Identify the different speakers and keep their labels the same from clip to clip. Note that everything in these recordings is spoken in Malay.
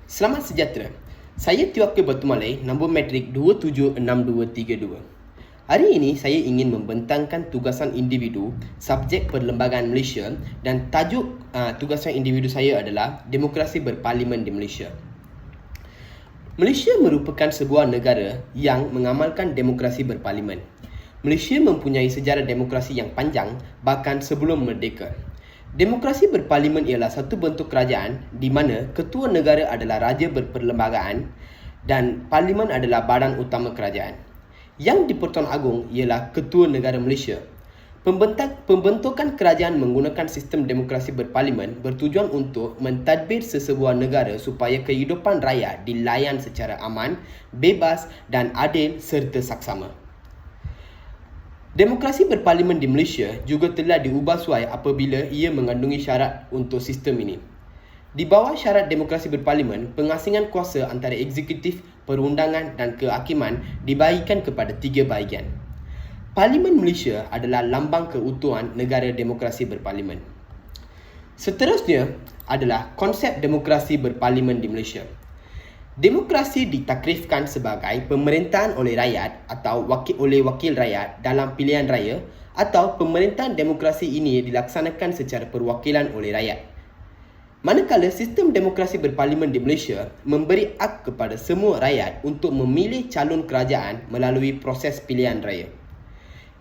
Speaker 1: Selamat sejahtera. Saya Tioke Batu Malay, nombor matrik 276232. Hari ini saya ingin membentangkan tugasan individu subjek perlembagaan Malaysia dan tajuk tugasan individu saya adalah Demokrasi Berparlimen di Malaysia. Malaysia merupakan sebuah negara yang mengamalkan demokrasi berparlimen. Malaysia mempunyai sejarah demokrasi yang panjang bahkan sebelum merdeka. Demokrasi berparlimen ialah satu bentuk kerajaan di mana ketua negara adalah raja berperlembagaan dan parlimen adalah badan utama kerajaan. Yang di-Pertuan Agong ialah ketua negara Malaysia. Pembentukan kerajaan menggunakan sistem demokrasi berparlimen bertujuan untuk mentadbir sesebuah negara supaya kehidupan rakyat dilayan secara aman, bebas dan adil serta saksama. Demokrasi berparlimen di Malaysia juga telah diubah suai apabila ia mengandungi syarat untuk sistem ini. Di bawah syarat demokrasi berparlimen, pengasingan kuasa antara eksekutif, perundangan dan kehakiman dibahagikan kepada 3 bahagian. Parlimen Malaysia adalah lambang keutuhan negara demokrasi berparlimen. Seterusnya adalah konsep demokrasi berparlimen di Malaysia. Demokrasi ditakrifkan sebagai pemerintahan oleh rakyat atau oleh wakil rakyat dalam pilihan raya atau pemerintahan demokrasi ini dilaksanakan secara perwakilan oleh rakyat. Manakala sistem demokrasi berparlimen di Malaysia memberi hak kepada semua rakyat untuk memilih calon kerajaan melalui proses pilihan raya.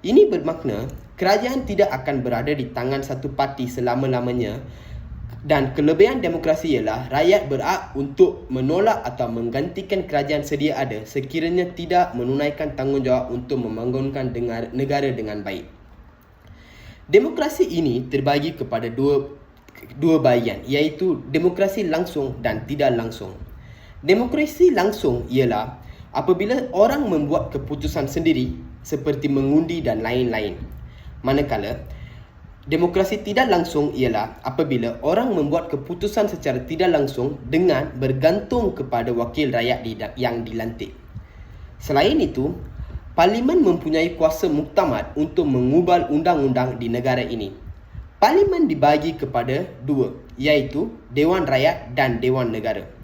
Speaker 1: Ini bermakna kerajaan tidak akan berada di tangan satu parti selama-lamanya dan kelebihan demokrasi ialah rakyat berhak untuk menolak atau menggantikan kerajaan sedia ada sekiranya tidak menunaikan tanggungjawab untuk membangunkan negara dengan baik. Demokrasi ini terbagi kepada dua bahagian iaitu demokrasi langsung dan tidak langsung. Demokrasi langsung ialah apabila orang membuat keputusan sendiri seperti mengundi dan lain-lain. Manakala demokrasi tidak langsung ialah apabila orang membuat keputusan secara tidak langsung dengan bergantung kepada wakil rakyat yang dilantik. Selain itu, parlimen mempunyai kuasa muktamad untuk mengubah undang-undang di negara ini. Parlimen dibagi kepada 2, iaitu Dewan Rakyat dan Dewan Negara.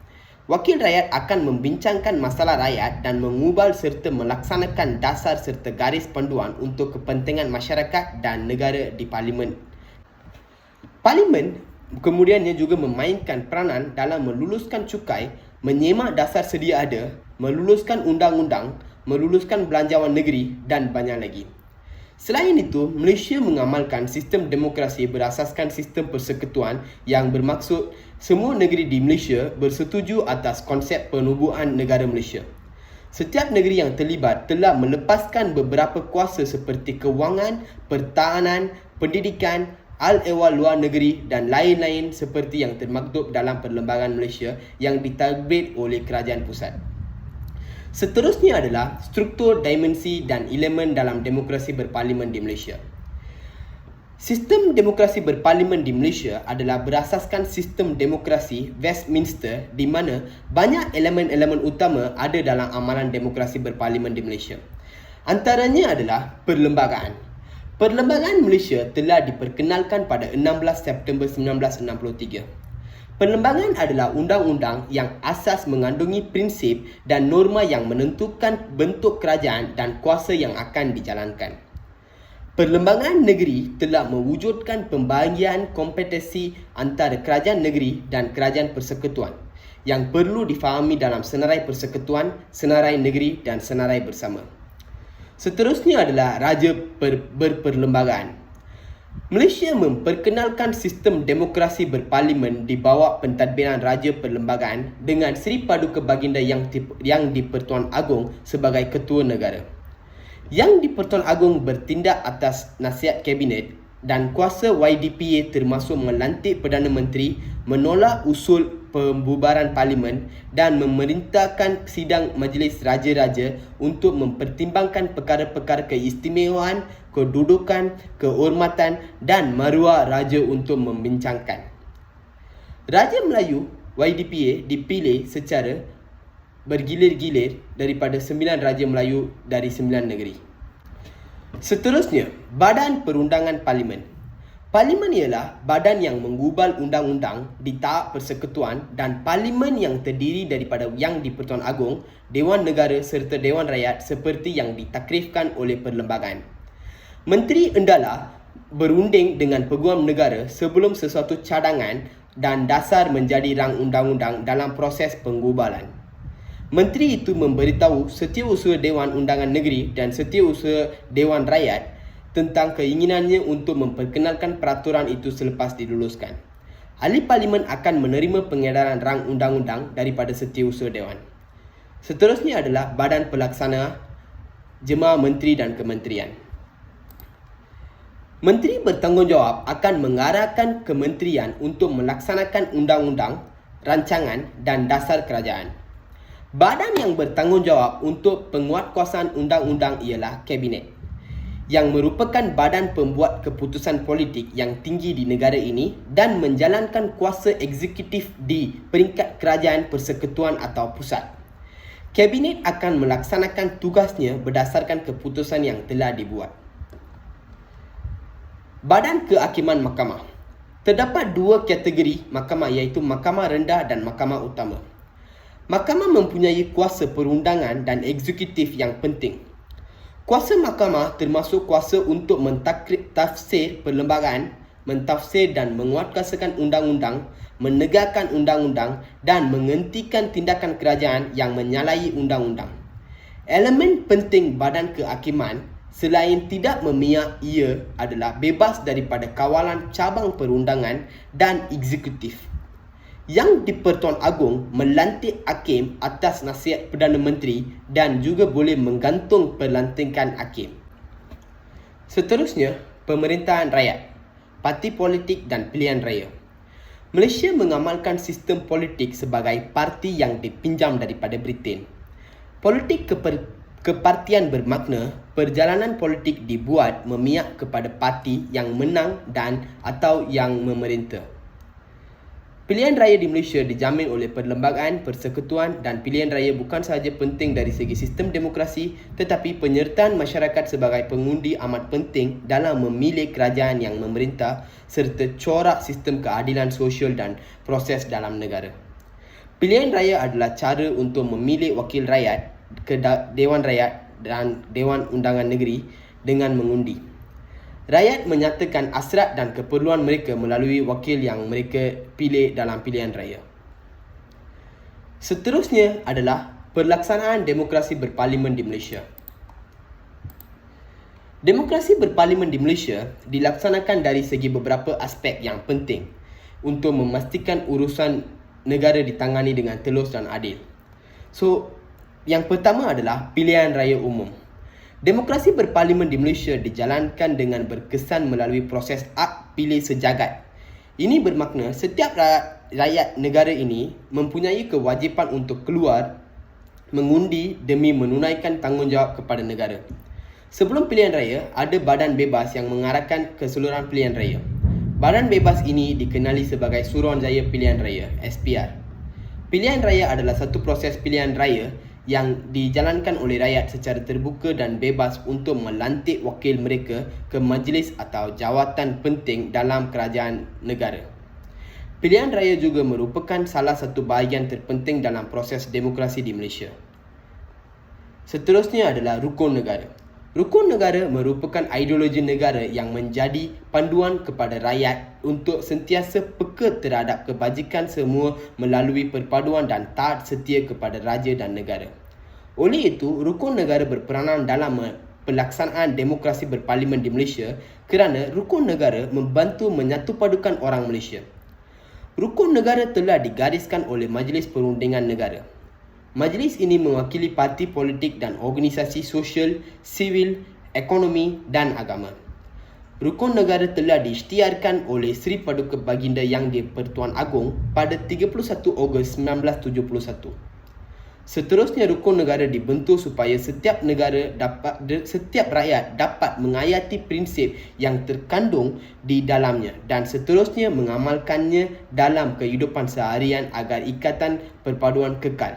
Speaker 1: Wakil rakyat akan membincangkan masalah rakyat dan mengubah serta melaksanakan dasar serta garis panduan untuk kepentingan masyarakat dan negara di parlimen. Parlimen kemudiannya juga memainkan peranan dalam meluluskan cukai, menyemak dasar sedia ada, meluluskan undang-undang, meluluskan belanjawan negeri dan banyak lagi. Selain itu, Malaysia mengamalkan sistem demokrasi berasaskan sistem persekutuan yang bermaksud semua negeri di Malaysia bersetuju atas konsep penubuhan negara Malaysia. Setiap negeri yang terlibat telah melepaskan beberapa kuasa seperti kewangan, pertahanan, pendidikan, hal-ehwal luar negeri dan lain-lain seperti yang termaktub dalam Perlembagaan Malaysia yang ditadbir oleh Kerajaan Pusat. Seterusnya adalah struktur, dimensi dan elemen dalam demokrasi berparlimen di Malaysia. Sistem demokrasi berparlimen di Malaysia adalah berasaskan sistem demokrasi Westminster di mana banyak elemen-elemen utama ada dalam amalan demokrasi berparlimen di Malaysia. Antaranya adalah perlembagaan. Perlembagaan Malaysia telah diperkenalkan pada 16 September 1963. Perlembagaan adalah undang-undang yang asas mengandungi prinsip dan norma yang menentukan bentuk kerajaan dan kuasa yang akan dijalankan. Perlembagaan negeri telah mewujudkan pembahagian kompetensi antara kerajaan negeri dan kerajaan persekutuan yang perlu difahami dalam senarai persekutuan, senarai negeri dan senarai bersama. Seterusnya adalah raja berperlembagaan. Malaysia memperkenalkan sistem demokrasi berparlimen di bawah pentadbiran Raja Perlembagaan dengan Seri Paduka Baginda yang di-Pertuan Agong sebagai ketua negara. Yang di-Pertuan Agong bertindak atas nasihat kabinet dan kuasa YDPA termasuk melantik Perdana Menteri, menolak usul pembubaran parlimen dan memerintahkan sidang majlis raja-raja untuk mempertimbangkan perkara-perkara keistimewaan, kedudukan, kehormatan dan maruah raja untuk membincangkan. Raja Melayu YDPA dipilih secara bergilir-gilir daripada 9 Raja Melayu dari 9 negeri. Seterusnya, Badan Perundangan Parlimen. Parlimen ialah badan yang menggubal undang-undang di tahap persekutuan dan parlimen yang terdiri daripada Yang di-Pertuan Agong, Dewan Negara serta Dewan Rakyat seperti yang ditakrifkan oleh perlembagaan. Menteri Endala berunding dengan Peguam Negara sebelum sesuatu cadangan dan dasar menjadi rang undang-undang dalam proses penggubalan. Menteri itu memberitahu Setiausaha Dewan Undangan Negeri dan Setiausaha Dewan Rakyat tentang keinginannya untuk memperkenalkan peraturan itu selepas diluluskan. Ahli Parlimen akan menerima pengedaran rang undang-undang daripada Setiausaha Dewan. Seterusnya adalah Badan Pelaksana, Jemaah Menteri dan Kementerian. Menteri bertanggungjawab akan mengarahkan kementerian untuk melaksanakan undang-undang, rancangan dan dasar kerajaan. Badan yang bertanggungjawab untuk penguatkuasaan undang-undang ialah Kabinet, yang merupakan badan pembuat keputusan politik yang tinggi di negara ini dan menjalankan kuasa eksekutif di peringkat kerajaan persekutuan atau pusat. Kabinet akan melaksanakan tugasnya berdasarkan keputusan yang telah dibuat. Badan Kehakiman Mahkamah. Terdapat dua kategori mahkamah iaitu Mahkamah Rendah dan Mahkamah Utama. Mahkamah mempunyai kuasa perundangan dan eksekutif yang penting. Kuasa mahkamah termasuk kuasa untuk mentafsir perlembagaan, mentafsir dan menguatkuasakan undang-undang, menegakkan undang-undang dan menghentikan tindakan kerajaan yang menyalahi undang-undang. Elemen penting badan kehakiman selain tidak memihak ia adalah bebas daripada kawalan cabang perundangan dan eksekutif. Yang di-Pertuan Agong melantik hakim atas nasihat Perdana Menteri dan juga boleh menggantung pelantikan hakim. Seterusnya, pemerintahan rakyat, parti politik dan pilihan raya. Malaysia mengamalkan sistem politik sebagai parti yang dipinjam daripada Britain. Politik kepartian bermakna perjalanan politik dibuat memihak kepada parti yang menang dan atau yang memerintah. Pilihan raya di Malaysia dijamin oleh perlembagaan, persekutuan dan pilihan raya bukan sahaja penting dari segi sistem demokrasi tetapi penyertaan masyarakat sebagai pengundi amat penting dalam memilih kerajaan yang memerintah serta corak sistem keadilan sosial dan proses dalam negara. Pilihan raya adalah cara untuk memilih wakil rakyat ke Dewan Rakyat dan Dewan Undangan Negeri dengan mengundi. Rakyat menyatakan hasrat dan keperluan mereka melalui wakil yang mereka pilih dalam pilihan raya. Seterusnya adalah pelaksanaan demokrasi berparlimen di Malaysia. Demokrasi berparlimen di Malaysia dilaksanakan dari segi beberapa aspek yang penting untuk memastikan urusan negara ditangani dengan telus dan adil. Yang pertama adalah pilihan raya umum. Demokrasi berparlimen di Malaysia dijalankan dengan berkesan melalui proses ak pilih sejagat. Ini bermakna setiap rakyat negara ini mempunyai kewajipan untuk keluar mengundi demi menunaikan tanggungjawab kepada negara. Sebelum pilihan raya, ada badan bebas yang mengarahkan keseluruhan pilihan raya. Badan bebas ini dikenali sebagai Suruhanjaya Pilihan Raya, SPR. Pilihan raya adalah satu proses pilihan raya yang dijalankan oleh rakyat secara terbuka dan bebas untuk melantik wakil mereka ke majlis atau jawatan penting dalam kerajaan negara. Pilihan raya juga merupakan salah satu bahagian terpenting dalam proses demokrasi di Malaysia. Seterusnya adalah rukun negara. Rukun negara merupakan ideologi negara yang menjadi panduan kepada rakyat untuk sentiasa peka terhadap kebajikan semua melalui perpaduan dan taat setia kepada raja dan negara. Oleh itu, rukun negara berperanan dalam pelaksanaan demokrasi berparlimen di Malaysia kerana rukun negara membantu menyatupadukan orang Malaysia. Rukun negara telah digariskan oleh Majlis Perundingan Negara. Majlis ini mewakili parti politik dan organisasi sosial, sivil, ekonomi dan agama. Rukun negara telah diisytiharkan oleh Seri Paduka Baginda Yang di-Pertuan Agong pada 31 Ogos 1971. Seterusnya, rukun negara dibentuk supaya setiap rakyat dapat mengayati prinsip yang terkandung di dalamnya dan seterusnya mengamalkannya dalam kehidupan seharian agar ikatan perpaduan kekal.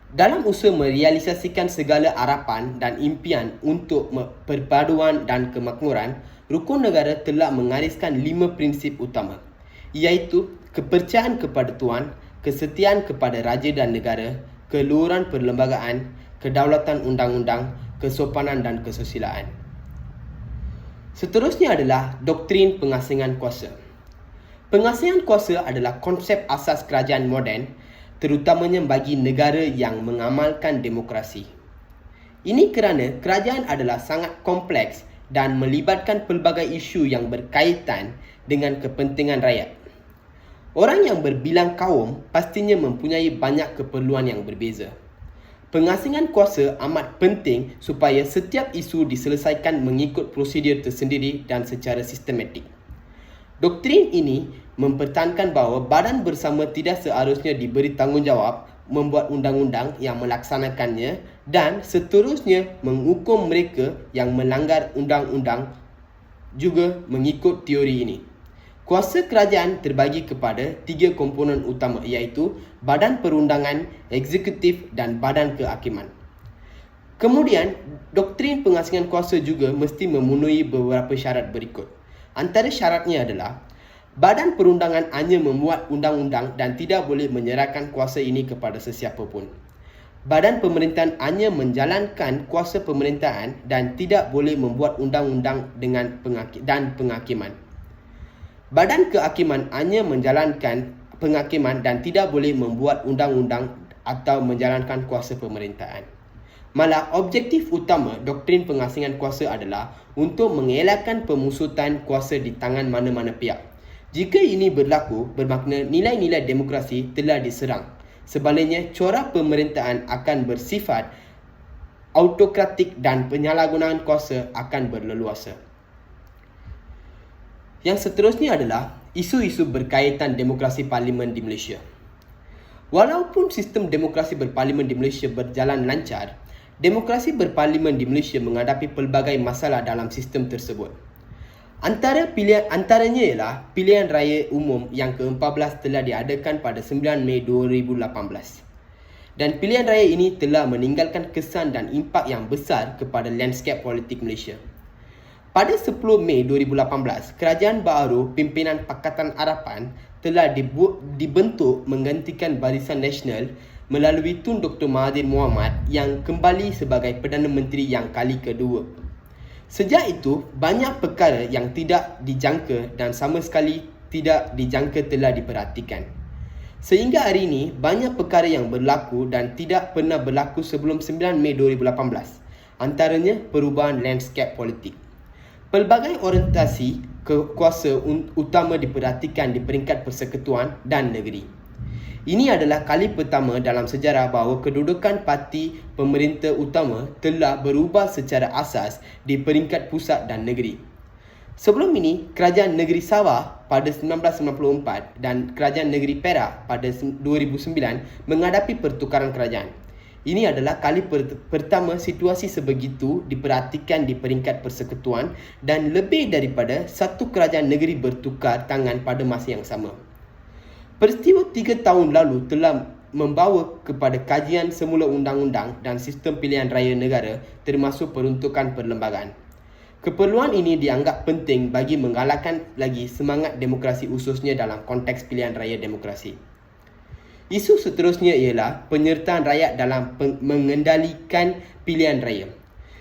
Speaker 1: Dalam usaha merealisasikan segala harapan dan impian untuk perpaduan dan kemakmuran, rukun negara telah mengariskan 5 prinsip utama, iaitu kepercayaan kepada Tuan, kesetiaan kepada raja dan negara, keluhuran perlembagaan, kedaulatan undang-undang, kesopanan dan kesusilaan. Seterusnya adalah doktrin pengasingan kuasa. Pengasingan kuasa adalah konsep asas kerajaan moden, terutamanya bagi negara yang mengamalkan demokrasi. Ini kerana kerajaan adalah sangat kompleks dan melibatkan pelbagai isu yang berkaitan dengan kepentingan rakyat. Orang yang berbilang kaum pastinya mempunyai banyak keperluan yang berbeza. Pengasingan kuasa amat penting supaya setiap isu diselesaikan mengikut prosedur tersendiri dan secara sistematik. Doktrin ini mempertahankan bahawa badan bersama tidak seharusnya diberi tanggungjawab membuat undang-undang yang melaksanakannya dan seterusnya menghukum mereka yang melanggar undang-undang juga mengikut teori ini. Kuasa kerajaan terbagi kepada 3 komponen utama, iaitu badan perundangan, eksekutif dan badan kehakiman. Kemudian, doktrin pengasingan kuasa juga mesti memenuhi beberapa syarat berikut. Antara syaratnya adalah badan perundangan hanya membuat undang-undang dan tidak boleh menyerahkan kuasa ini kepada sesiapa pun. Badan pemerintahan hanya menjalankan kuasa pemerintahan dan tidak boleh membuat undang-undang dan penghakiman. Badan kehakiman hanya menjalankan penghakiman dan tidak boleh membuat undang-undang atau menjalankan kuasa pemerintahan. Malah, objektif utama doktrin pengasingan kuasa adalah untuk mengelakkan pemusutan kuasa di tangan mana-mana pihak. Jika ini berlaku, bermakna nilai-nilai demokrasi telah diserang. Sebaliknya, corak pemerintahan akan bersifat autokratik dan penyalahgunaan kuasa akan berleluasa. Yang seterusnya adalah isu-isu berkaitan demokrasi parlimen di Malaysia. Walaupun sistem demokrasi berparlimen di Malaysia berjalan lancar, demokrasi berparlimen di Malaysia menghadapi pelbagai masalah dalam sistem tersebut. Antaranya ialah pilihan raya umum yang ke-14 telah diadakan pada 9 Mei 2018. Dan pilihan raya ini telah meninggalkan kesan dan impak yang besar kepada landscape politik Malaysia. Pada 10 Mei 2018, Kerajaan Baharu Pimpinan Pakatan Harapan telah dibentuk menggantikan Barisan Nasional melalui Tun Dr. Mahathir Mohamad yang kembali sebagai Perdana Menteri yang kali kedua. Sejak itu, banyak perkara yang tidak dijangka dan sama sekali tidak dijangka telah diperhatikan. Sehingga hari ini, banyak perkara yang berlaku dan tidak pernah berlaku sebelum 9 Mei 2018. Antaranya, perubahan landscape politik. Pelbagai orientasi kuasa utama diperhatikan di peringkat persekutuan dan negeri. Ini adalah kali pertama dalam sejarah bahawa kedudukan parti pemerintah utama telah berubah secara asas di peringkat pusat dan negeri. Sebelum ini, Kerajaan Negeri Sabah pada 1994 dan Kerajaan Negeri Perak pada 2009 menghadapi pertukaran kerajaan. Ini adalah kali pertama situasi sebegitu diperhatikan di peringkat persekutuan dan lebih daripada satu kerajaan negeri bertukar tangan pada masa yang sama. Peristiwa 3 tahun lalu telah membawa kepada kajian semula undang-undang dan sistem pilihan raya negara termasuk peruntukan perlembagaan. Keperluan ini dianggap penting bagi menggalakkan lagi semangat demokrasi khususnya dalam konteks pilihan raya demokrasi. Isu seterusnya ialah penyertaan rakyat dalam mengendalikan pilihan raya.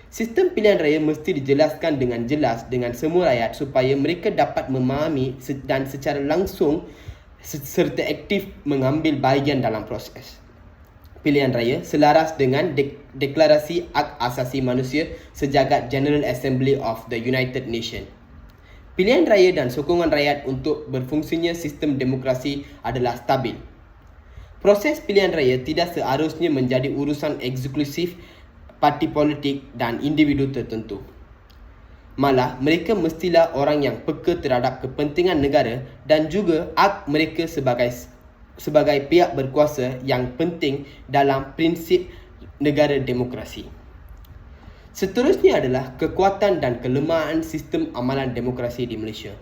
Speaker 1: Sistem pilihan raya mesti dijelaskan dengan jelas dengan semua rakyat supaya mereka dapat memahami dan secara langsung serta aktif mengambil bahagian dalam proses pilihan raya selaras dengan Deklarasi Hak Asasi Manusia Sejagat General Assembly of the United Nations. Pilihan raya dan sokongan rakyat untuk berfungsinya sistem demokrasi adalah stabil. Proses pilihan raya tidak seharusnya menjadi urusan eksklusif parti politik dan individu tertentu. Malah, mereka mestilah orang yang peka terhadap kepentingan negara dan juga hak mereka sebagai pihak berkuasa yang penting dalam prinsip negara demokrasi. Seterusnya adalah kekuatan dan kelemahan sistem amalan demokrasi di Malaysia.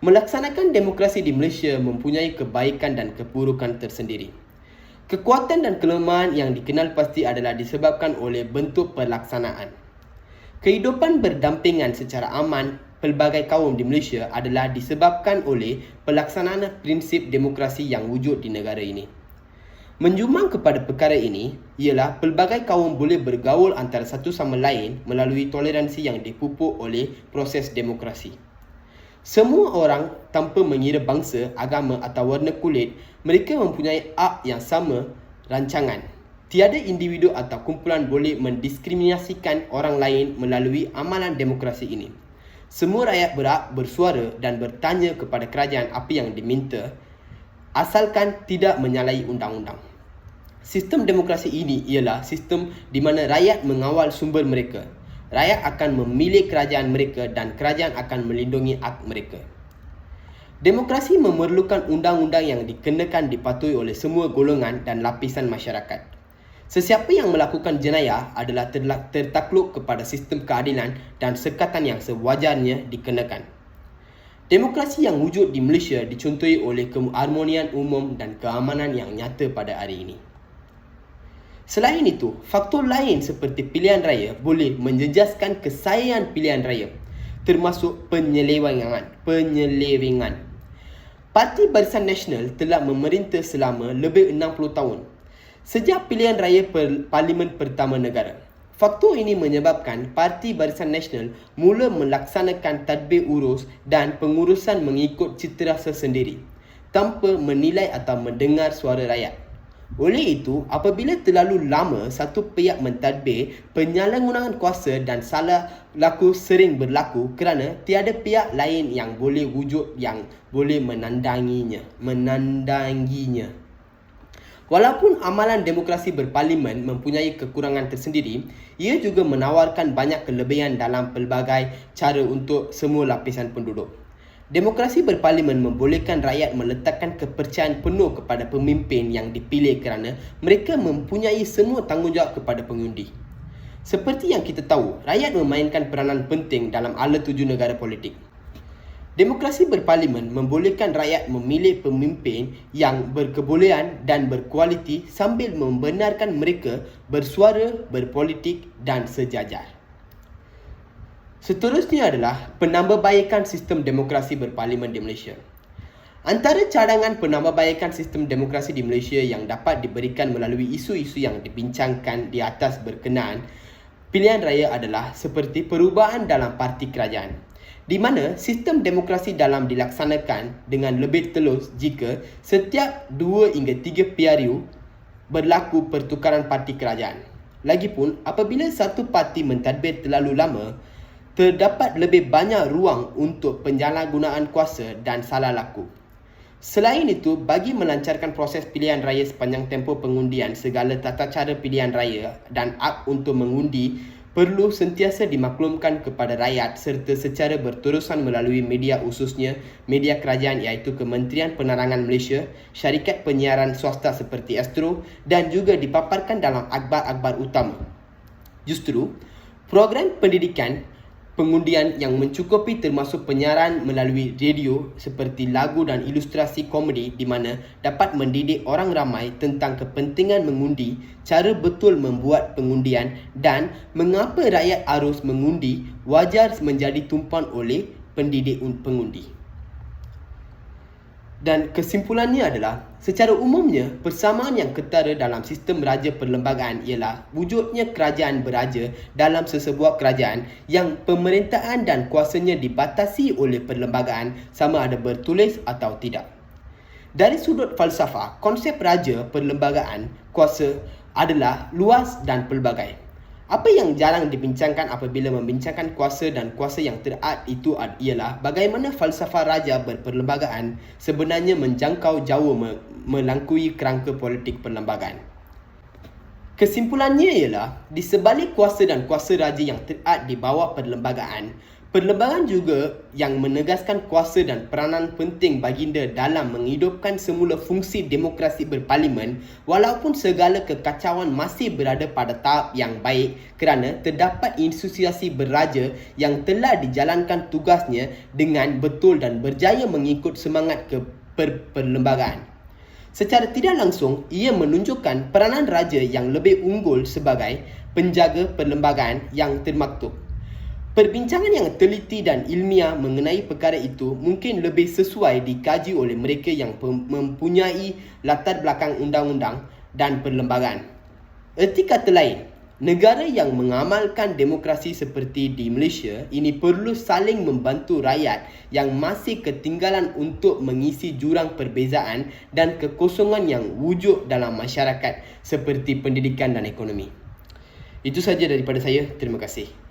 Speaker 1: Melaksanakan demokrasi di Malaysia mempunyai kebaikan dan keburukan tersendiri. Kekuatan dan kelemahan yang dikenal pasti adalah disebabkan oleh bentuk pelaksanaan. Kehidupan berdampingan secara aman pelbagai kaum di Malaysia adalah disebabkan oleh pelaksanaan prinsip demokrasi yang wujud di negara ini. Menjumang kepada perkara ini ialah pelbagai kaum boleh bergaul antara satu sama lain melalui toleransi yang dipupuk oleh proses demokrasi. Semua orang tanpa mengira bangsa, agama atau warna kulit, mereka mempunyai hak yang sama rancangan. Tiada individu atau kumpulan boleh mendiskriminasikan orang lain melalui amalan demokrasi ini. Semua rakyat berhak bersuara dan bertanya kepada kerajaan apa yang diminta, asalkan tidak menyalahi undang-undang. Sistem demokrasi ini ialah sistem di mana rakyat mengawal sumber mereka. Rakyat akan memilih kerajaan mereka dan kerajaan akan melindungi hak mereka. Demokrasi memerlukan undang-undang yang dikenakan dipatuhi oleh semua golongan dan lapisan masyarakat. Sesiapa yang melakukan jenayah adalah tertakluk kepada sistem keadilan dan sekatan yang sewajarnya dikenakan. Demokrasi yang wujud di Malaysia dicontohi oleh keharmonian umum dan keamanan yang nyata pada hari ini. Selain itu, faktor lain seperti pilihan raya boleh menjejaskan kesayangan pilihan raya, termasuk penyelewengan. Parti Barisan Nasional telah memerintah selama lebih 60 tahun. Sejak pilihan raya Parlimen Pertama Negara. Faktor ini menyebabkan Parti Barisan Nasional mula melaksanakan tadbir urus dan pengurusan mengikut citarasa sendiri, tanpa menilai atau mendengar suara rakyat. Oleh itu, apabila terlalu lama satu pihak mentadbir, penyalahgunaan kuasa dan salah laku sering berlaku kerana tiada pihak lain yang boleh wujud yang boleh menandanginya. Walaupun amalan demokrasi berparlimen mempunyai kekurangan tersendiri, ia juga menawarkan banyak kelebihan dalam pelbagai cara untuk semua lapisan penduduk. Demokrasi berparlimen membolehkan rakyat meletakkan kepercayaan penuh kepada pemimpin yang dipilih kerana mereka mempunyai semua tanggungjawab kepada pengundi. Seperti yang kita tahu, rakyat memainkan peranan penting dalam ala tuju negara politik. Demokrasi berparlimen membolehkan rakyat memilih pemimpin yang berkebolehan dan berkualiti sambil membenarkan mereka bersuara, berpolitik dan sejajar. Seterusnya adalah penambahbaikan sistem demokrasi berparlimen di Malaysia. Antara cadangan penambahbaikan sistem demokrasi di Malaysia yang dapat diberikan melalui isu-isu yang dibincangkan di atas berkenaan pilihan raya adalah seperti perubahan dalam parti kerajaan, di mana sistem demokrasi dalam dilaksanakan dengan lebih telus jika setiap 2 hingga 3 PRU berlaku pertukaran parti kerajaan. Lagipun, apabila satu parti mentadbir terlalu lama, terdapat lebih banyak ruang untuk penyalahgunaan kuasa dan salah laku. Selain itu, bagi melancarkan proses pilihan raya sepanjang tempoh pengundian, segala tata cara pilihan raya dan hak untuk mengundi perlu sentiasa dimaklumkan kepada rakyat serta secara berterusan melalui media, khususnya media kerajaan iaitu Kementerian Penerangan Malaysia, syarikat penyiaran swasta seperti Astro dan juga dipaparkan dalam akhbar-akhbar utama. Justru, program pendidikan pengundian yang mencukupi termasuk penyiaran melalui radio seperti lagu dan ilustrasi komedi di mana dapat mendidik orang ramai tentang kepentingan mengundi, cara betul membuat pengundian dan mengapa rakyat harus mengundi wajar menjadi tumpuan oleh pendidik pengundi. Dan kesimpulannya adalah, secara umumnya, persamaan yang ketara dalam sistem raja perlembagaan ialah wujudnya kerajaan beraja dalam sesebuah kerajaan yang pemerintahan dan kuasanya dibatasi oleh perlembagaan sama ada bertulis atau tidak. Dari sudut falsafah, konsep raja perlembagaan kuasa adalah luas dan pelbagai. Apa yang jarang dibincangkan apabila membincangkan kuasa dan kuasa yang terhad itu ialah bagaimana falsafah raja berperlembagaan sebenarnya menjangkau jauh melangkaui kerangka politik perlembagaan. Kesimpulannya ialah, di sebalik kuasa dan kuasa raja yang terhad di bawah perlembagaan, perlembagaan juga yang menegaskan kuasa dan peranan penting baginda dalam menghidupkan semula fungsi demokrasi berparlimen walaupun segala kekacauan masih berada pada tahap yang baik kerana terdapat institusi beraja yang telah dijalankan tugasnya dengan betul dan berjaya mengikut semangat perlembagaan. Secara tidak langsung, ia menunjukkan peranan raja yang lebih unggul sebagai penjaga perlembagaan yang termaktub. Perbincangan yang teliti dan ilmiah mengenai perkara itu mungkin lebih sesuai dikaji oleh mereka yang mempunyai latar belakang undang-undang dan perlembagaan. Erti kata lain, negara yang mengamalkan demokrasi seperti di Malaysia ini perlu saling membantu rakyat yang masih ketinggalan untuk mengisi jurang perbezaan dan kekosongan yang wujud dalam masyarakat seperti pendidikan dan ekonomi. Itu saja daripada saya. Terima kasih.